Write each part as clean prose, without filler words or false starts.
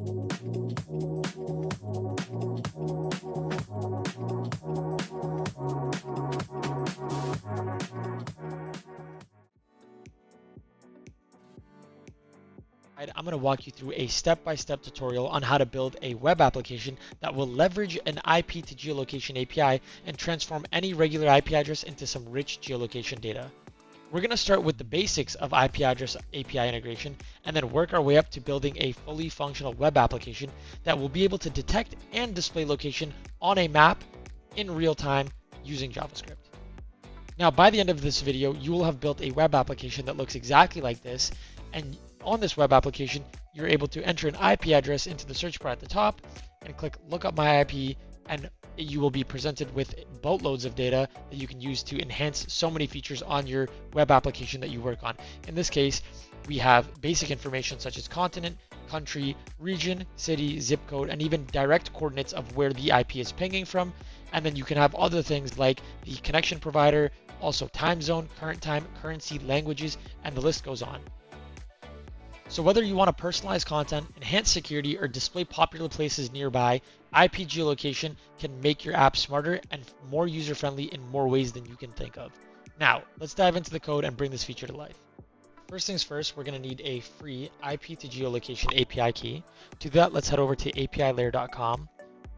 I'm going to walk you through a step-by-step tutorial on how to build a web application that will leverage an IP to geolocation API and transform any regular IP address into some rich geolocation data. We're going to start with the basics of IP address API integration and then work our way up to building a fully functional web application that will be able to detect and display location on a map in real time using JavaScript. Now, by the end of this video, you will have built a web application that looks exactly like this, and on this web application, you're able to enter an IP address into the search bar at the top and click look up my IP, and you will be presented with boatloads of data that you can use to enhance so many features on your web application that you work on. In this case, we have basic information such as continent, country, region, city, zip code, and even direct coordinates of where the IP is pinging from. And then you can have other things like the connection provider, also time zone, current time, currency, languages, and the list goes on. So whether you want to personalize content, enhance security, or display popular places nearby, IP geolocation can make your app smarter and more user-friendly in more ways than you can think of. Now, let's dive into the code and bring this feature to life. First things first, we're going to need a free IP to geolocation API key. To do that, let's head over to APILayer.com.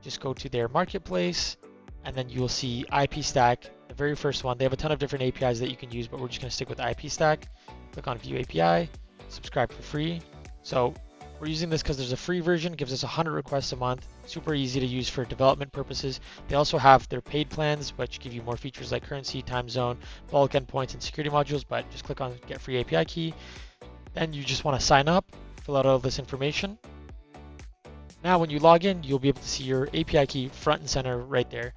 Just go to their marketplace, and then you'll see IPstack, the very first one. They have a ton of different APIs that you can use, but we're just going to stick with IPstack. Click on View API. Subscribe for free. So we're using this because there's a free version, gives us 100 requests a month, super easy to use for development purposes. They also have their paid plans, which give you more features like currency, time zone, bulk endpoints, and security modules, but just click on get free API key. Then you just want to sign up, fill out all this information. Now when you log in, you'll be able to see your API key front and center right there.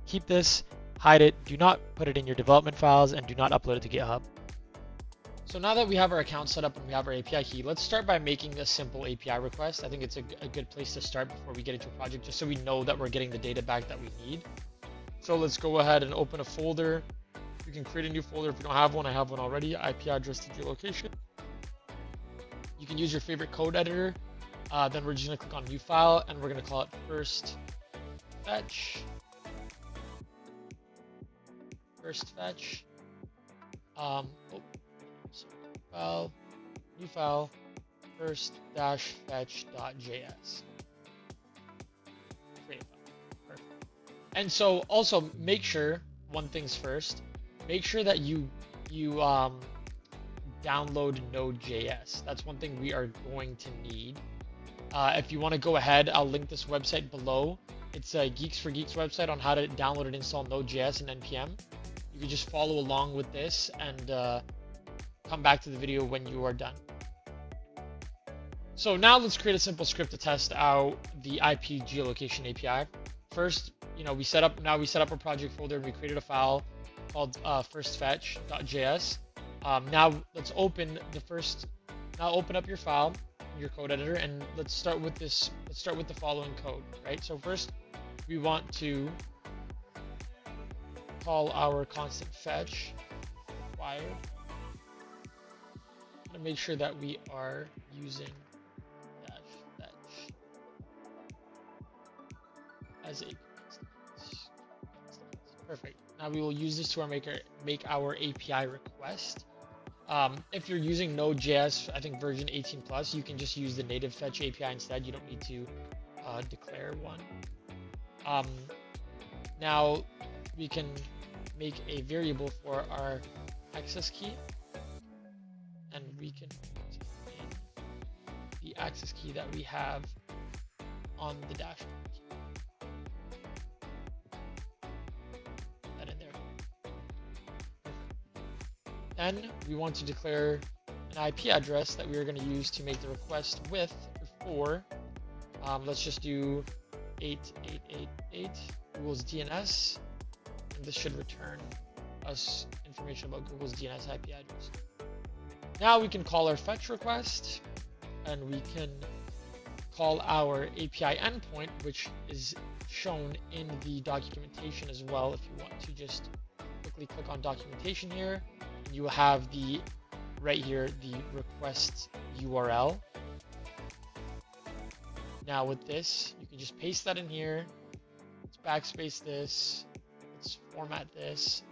Keep this, hide it, do not put it in your development files, and do not upload it to GitHub. So now that we have our account set up and we have our API key, let's start by making a simple API request. I think it's a good place to start before we get into a project, just so we know that we're getting the data back that we need. So let's go ahead and open a folder. You can create a new folder if you don't have one. I have one already, IP address to geolocation. You can use your favorite code editor. Then we're just gonna click on new file and we're gonna call it first fetch. New file, first-fetch.js. Create a file. Perfect. And so also make sure, one thing's first, make sure that you download Node.js. That's one thing we are going to need. If you want to go ahead, I'll link this website below. It's a Geeks for Geeks website on how to download and install Node.js and NPM. You can just follow along with this and come back to the video when you are done. So now let's create a simple script to test out the IP geolocation API. First, we set up a project folder and we created a file called firstfetch.js. Now let's open up your file, your code editor, and let's start with this. Let's start with the following code, right? So first, we want to call our constant fetch required. To make sure that we are using -fetch as a constant. Perfect. Now we will use this to make our API request. If you're using Node.js, I think version 18+, you can just use the native fetch API instead. You don't need to declare one. Now we can make a variable for our access key. And we can put in the access key that we have on the dashboard. Put that in there. Then we want to declare an IP address that we are going to use to make the request with for. Let's just do 8888 Google's DNS, and this should return us information about Google's DNS IP address. Now we can call our fetch request, and we can call our API endpoint, which is shown in the documentation as well. If you want to just quickly click on documentation here, and you will have right here the request URL. Now with this, you can just paste that in here. Let's backspace this. Let's format this.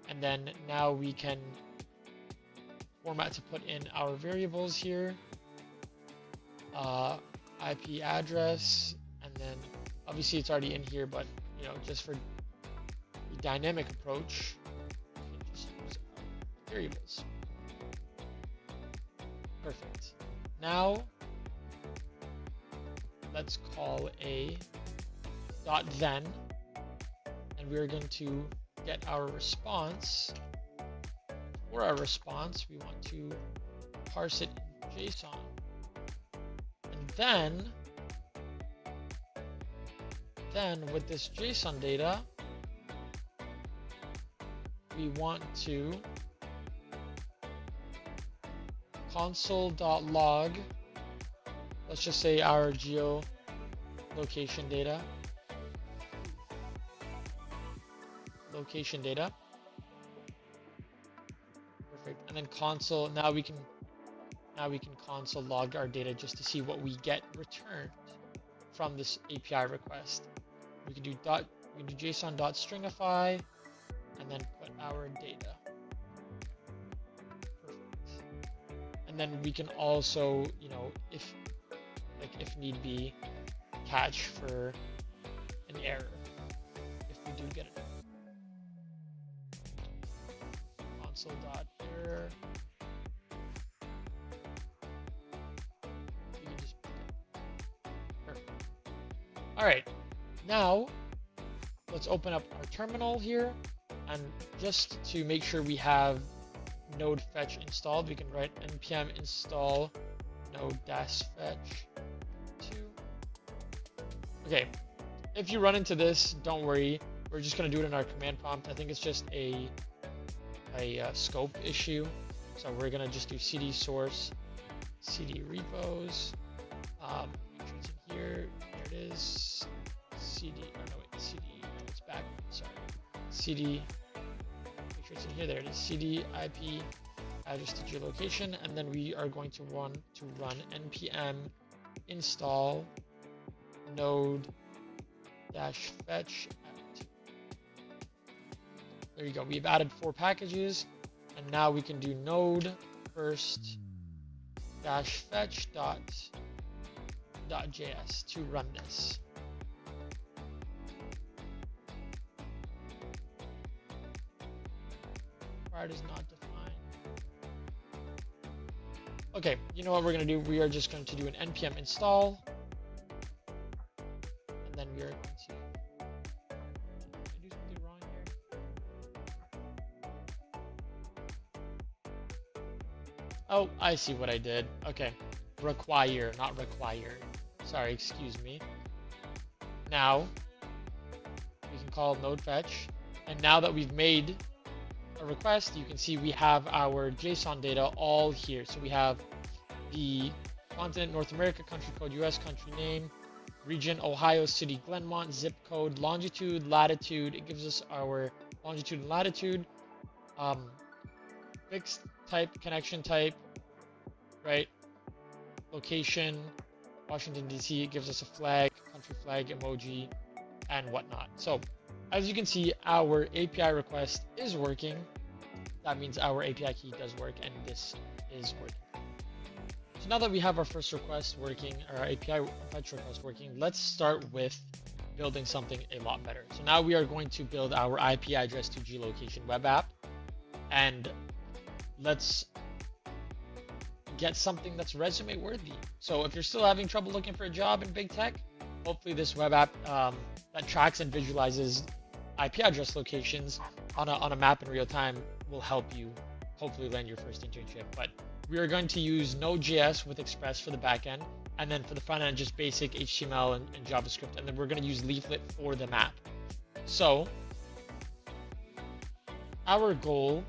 And then now we can format to put in our variables here. IP address, and then obviously it's already in here, but just for the dynamic approach, you can just use variables. Perfect. Now let's call a .then, and we're going to get our response. For our response, we want to parse it in JSON. And then with this JSON data, we want to console.log, let's just say our geolocation data, location data. Perfect. And then console, now we can console log our data just to see what we get returned from this API request. We can do JSON.stringify and then put our data. Perfect. And then we can also, if need be, catch for an error if we do get it. Console.error. All right, now let's open up our terminal here, and just to make sure we have node fetch installed, we can write npm install node-fetch 2. Okay, if you run into this, don't worry. We're just gonna do it in our command prompt. I think it's just a scope issue. So we're gonna just do cd source, cd repos. Make sure it's in here. There it is. CD. Oh no, wait. CD. No, it's back. Sorry. CD. Make sure it's in here. There it is. CD IP address to geolocation, and then we are going to want to run npm install node-fetch. There you go. We've added 4 packages, and now we can do node first -fetch .js to run this. Part is not defined. Okay, you know what we're going to do? We are just going to do an npm install, and then we are going to. Did I do something wrong here? Oh, I see what I did. Okay, require, not required. Sorry, excuse me. Now we can call node fetch, and now that we've made a request, you can see we have our JSON data all here. So we have the continent North America, country code US, country name, region Ohio, city Glenmont, zip code, longitude, latitude. It gives us our longitude and latitude, fixed type, connection type, right? Location, Washington DC. It gives us a flag, country flag, emoji, and whatnot. So as you can see, our API request is working. That means our API key does work, and this is working. So now that we have our first request working, our API fetch request working, let's start with building something a lot better. So now we are going to build our IP address to geolocation web app, and let's get something that's resume worthy. So if you're still having trouble looking for a job in big tech, hopefully this web app that tracks and visualizes IP address locations on a map in real time will help you hopefully land your first internship. But we are going to use Node.js with Express for the backend, and then for the front end, just basic HTML and JavaScript, and then we're going to use Leaflet for the map. So our goal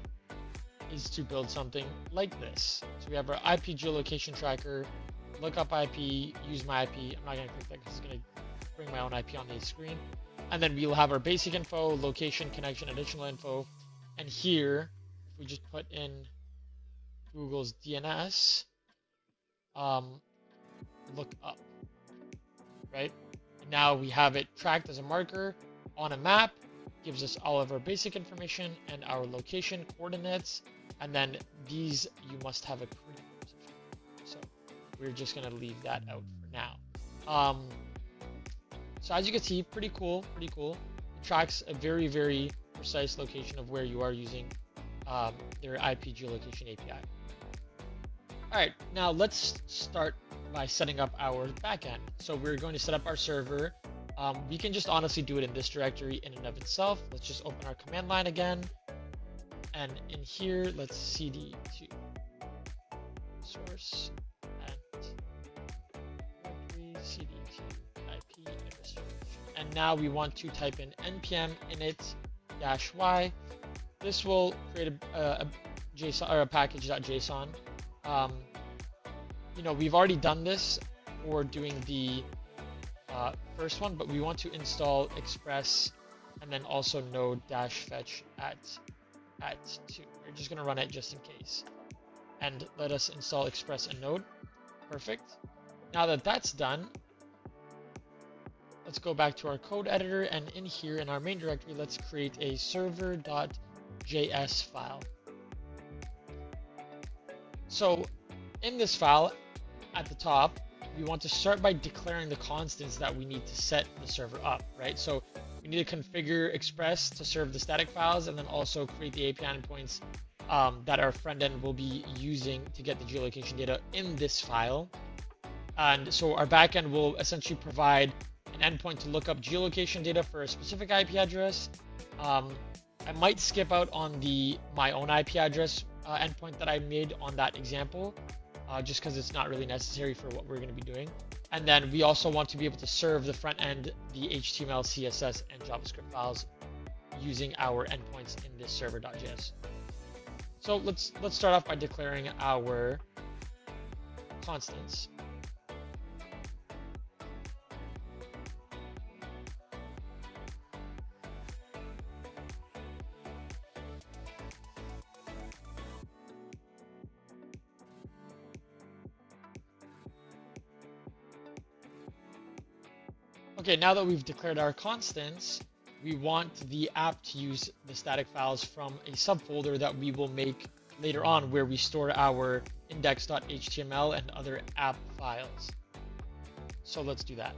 is to build something like this. So we have our IP geolocation tracker, lookup IP, use my IP. I'm not going to click that because it's going to bring my own IP on the screen. And then we'll have our basic info, location, connection, additional info. And here, if we just put in Google's DNS, look up. right? And now we have it tracked as a marker on a map, gives us all of our basic information and our location coordinates, and then these you must have a critical position. So we're just gonna leave that out for now. So as you can see, pretty cool, pretty cool. It tracks a very, very precise location of where you are using their IP geolocation API. All right, now let's start by setting up our backend. So we're going to set up our server. We can just honestly do it in this directory in and of itself. Let's just open our command line again. And in here, let's cd to source and directory cd to IP administration. And now we want to type in npm init-y. This will create a JSON or a package.json. You know, we've already done this for doing the first one, but we want to install express and then also node-fetch at 2. We're just going to run it just in case. And let us install express and node. Perfect. Now that that's done, let's go back to our code editor, and in here in our main directory, let's create a server.js file. So in this file at the top, we want to start by declaring the constants that we need to set the server up, right? So we need to configure Express to serve the static files, and then also create the API endpoints that our front end will be using to get the geolocation data in this file. And so our backend will essentially provide an endpoint to look up geolocation data for a specific IP address. I might skip out on my own IP address endpoint that I made on that example, just because it's not really necessary for what we're going to be doing. And then we also want to be able to serve the front end, the HTML, CSS, and JavaScript files using our endpoints in this server.js. So let's start off by declaring our constants. Okay, now that we've declared our constants, we want the app to use the static files from a subfolder that we will make later on, where we store our index.html and other app files. So let's do that.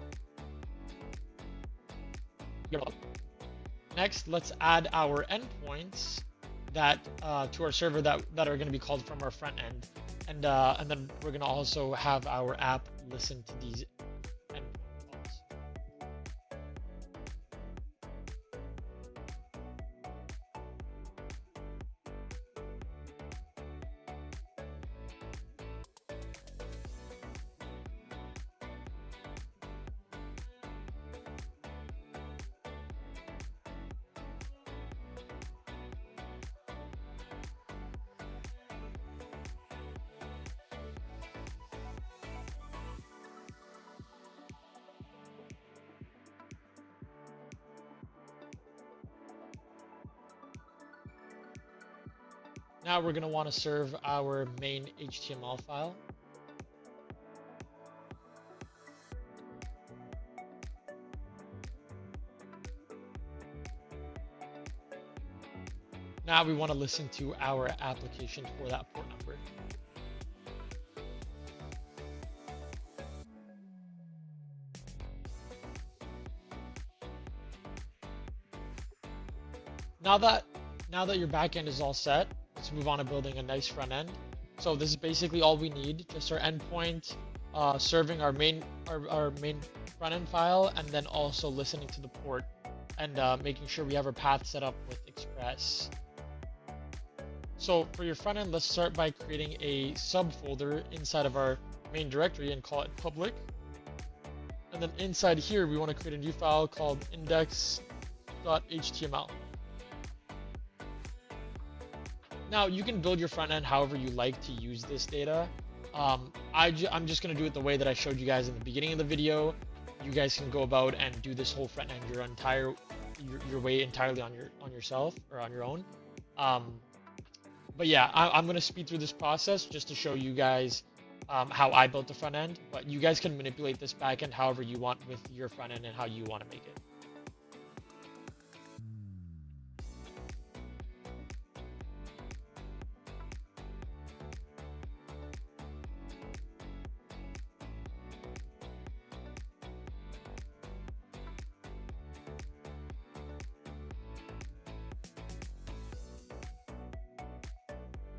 Next, let's add our endpoints that to our server that are going to be called from our front end, and then we're going to also have our app listen to these endpoint calls. Now we're going to want to serve our main HTML file. Now we want to listen to our application for that port number. Now that your backend is all set, let's move on to building a nice front end. So this is basically all we need, just our endpoint, serving our main front end file, and then also listening to the port and making sure we have our path set up with Express. So for your front end, let's start by creating a subfolder inside of our main directory and call it public. And then inside here, we want to create a new file called index.html. Now you can build your front end however you like to use this data. I'm just going to do it the way that I showed you guys in the beginning of the video. You guys can go about and do this whole front end your way entirely on yourself or on your own. But yeah, I'm going to speed through this process just to show you guys how I built the front end, but you guys can manipulate this backend however you want with your front end and how you want to make it.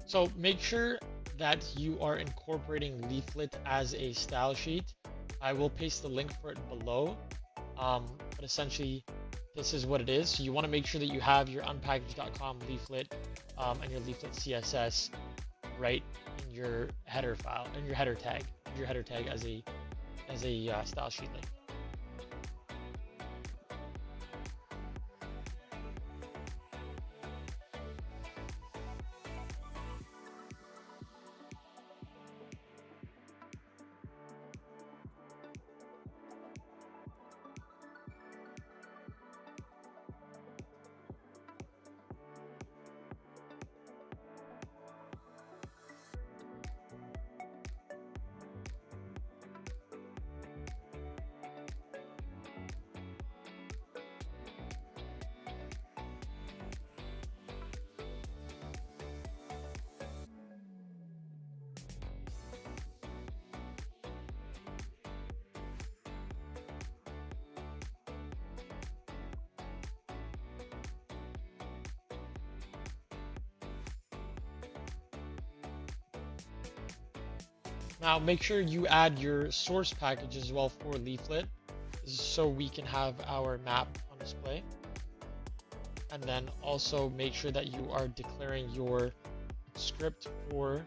So make sure that you are incorporating Leaflet as a style sheet. I will paste the link for it below, but essentially this is what it is. So you want to make sure that you have your unpackage.com leaflet and your leaflet CSS right in your header file, in your header tag as a style sheet link. Now make sure you add your source package as well for Leaflet so we can have our map on display. And then also make sure that you are declaring your script for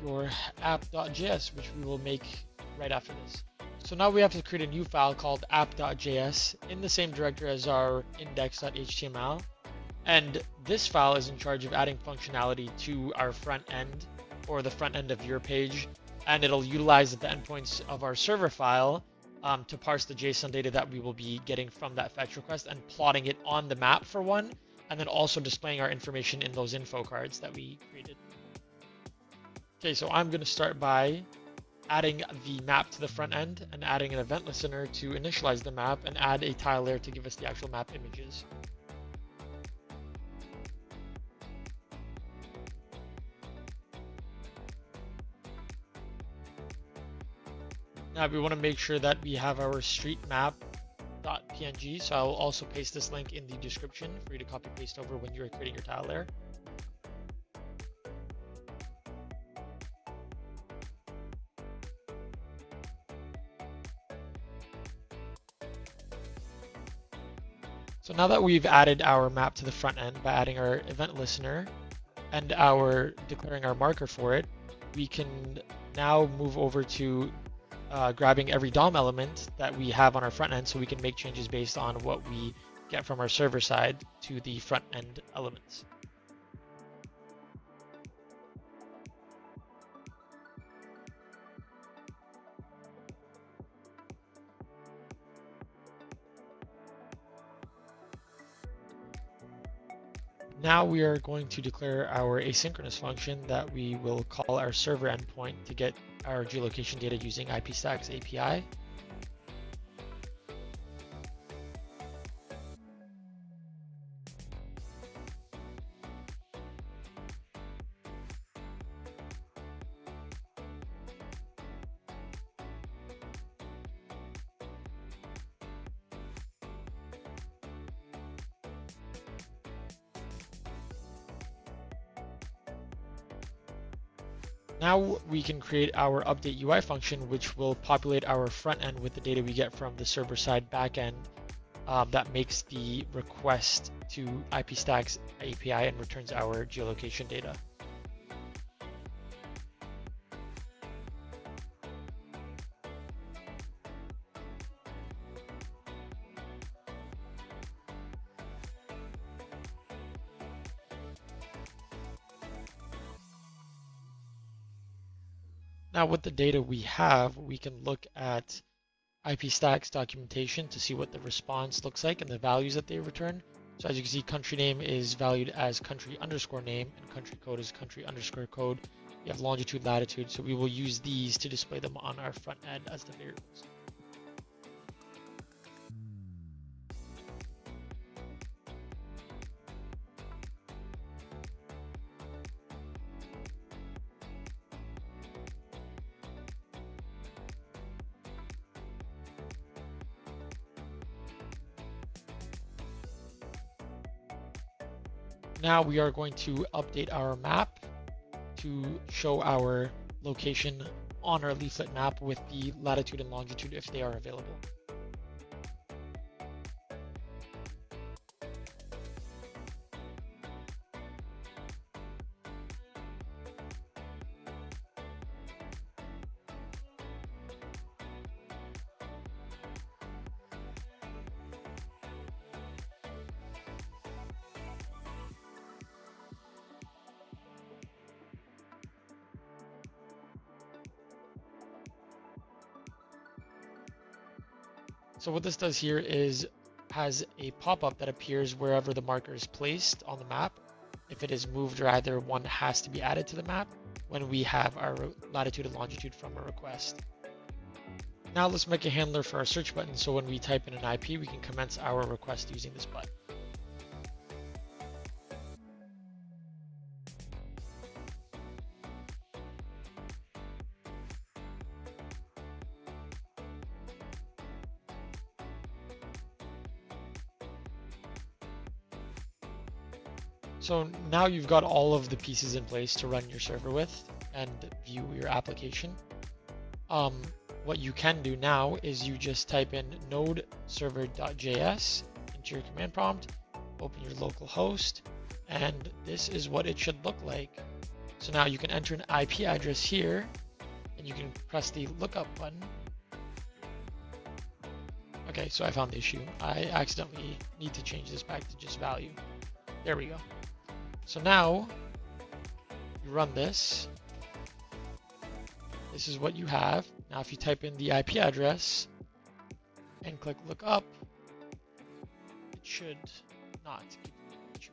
your app.js, which we will make right after this. So now we have to create a new file called app.js in the same directory as our index.html. And this file is in charge of adding functionality to our front end, or the front end of your page, and it'll utilize the endpoints of our server file to parse the JSON data that we will be getting from that fetch request and plotting it on the map for one, and then also displaying our information in those info cards that we created. Okay, so I'm going to start by adding the map to the front end and adding an event listener to initialize the map and add a tile layer to give us the actual map images. Now we want to make sure that we have our street map.png, so I'll also paste this link in the description for you to copy paste over when you're creating your tile layer. So now that we've added our map to the front end by adding our event listener and declaring our marker for it, we can now move over to grabbing every DOM element that we have on our front end so we can make changes based on what we get from our server side to the front end elements. Now we are going to declare our asynchronous function that we will call our server endpoint to get our geolocation data using IPstack's API. Now we can create our update UI function, which will populate our front end with the data we get from the server side backend that makes the request to IPstack's API and returns our geolocation data. Now with the data we have, we can look at IPstack's documentation to see what the response looks like and the values that they return. So as you can see, country name is valued as country_name and country code is country_code. We have longitude, latitude, so we will use these to display them on our front end as the variables. Now we are going to update our map to show our location on our leaflet map with the latitude and longitude if they are available. So what this does here is has a pop-up that appears wherever the marker is placed on the map. If it is moved, or either one has to be added to the map when we have our latitude and longitude from a request. Now let's make a handler for our search button, so when we type in an IP, we can commence our request using this button. So now you've got all of the pieces in place to run your server with and view your application. What you can do now is you just type in node server.js into your command prompt, open your local host, and this is what it should look like. So now you can enter an IP address here, and you can press the lookup button. Okay, so I found the issue. I accidentally need to change this back to just value. There we go. So now you run this. This is what you have. Now if you type in the IP address and click look up, it should not give you an issue.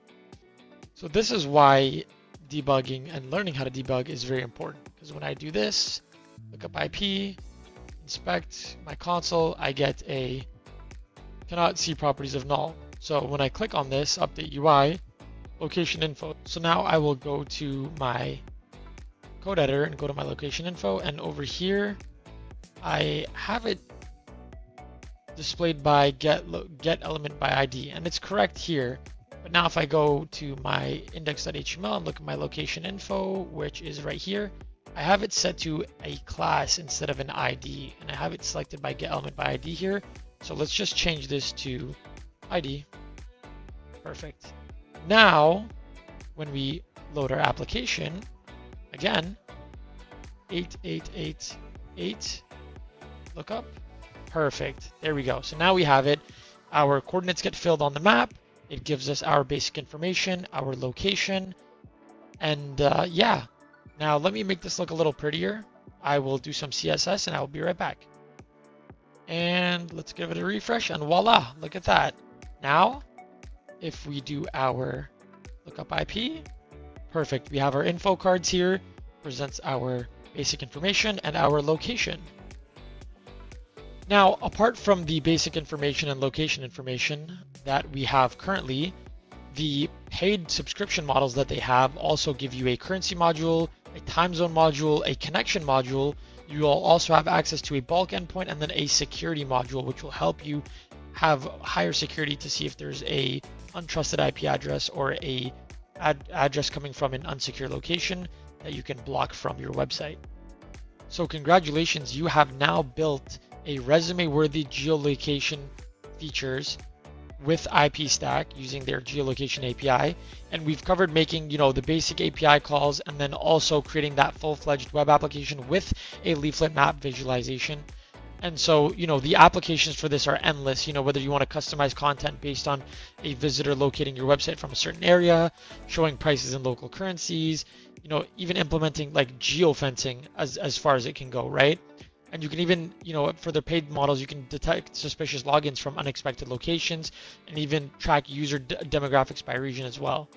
So this is why debugging and learning how to debug is very important, because when I do this, look up IP, inspect my console, I get a cannot see properties of null. So when I click on this, update UI, location info. So now I will go to my code editor and go to my location info, and over here I have it displayed by get element by ID, and it's correct here. But now if I go to my index.html and look at my location info, which is right here, I have it set to a class instead of an ID, and I have it selected by get element by ID here. So let's just change this to ID. Perfect. Now, when we load our application, again, 8888 lookup. Perfect. There we go. So now we have it. Our coordinates get filled on the map. It gives us our basic information, our location, and yeah. Now let me make this look a little prettier. I will do some CSS and I will be right back. And let's give it a refresh, and voila, look at that. Now, if we do our lookup IP, perfect. We have our info cards here, presents our basic information and our location. Now, apart from the basic information and location information that we have currently, the paid subscription models that they have also give you a currency module, a time zone module, a connection module. You will also have access to a bulk endpoint and then a security module, which will help you have higher security to see if there's a untrusted IP address or a address coming from an unsecure location that you can block from your website. So congratulations, you have now built a resume-worthy geolocation features with IPstack using their Geolocation API, and we've covered making, the basic API calls and then also creating that full-fledged web application with a leaflet map visualization. And so, the applications for this are endless, whether you want to customize content based on a visitor locating your website from a certain area, showing prices in local currencies, even implementing like geofencing as far as it can go, right? And you can even, for the paid models, you can detect suspicious logins from unexpected locations and even track user demographics by region as well.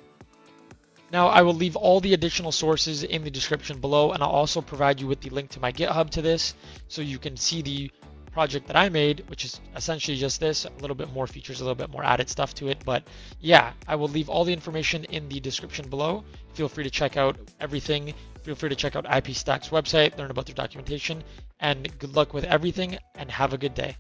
Now, I will leave all the additional sources in the description below, and I'll also provide you with the link to my GitHub to this, so you can see the project that I made, which is essentially just this, a little bit more features, a little bit more added stuff to it. But yeah, I will leave all the information in the description below. Feel free to check out everything. Feel free to check out IPstack's website, learn about their documentation, and good luck with everything, and have a good day.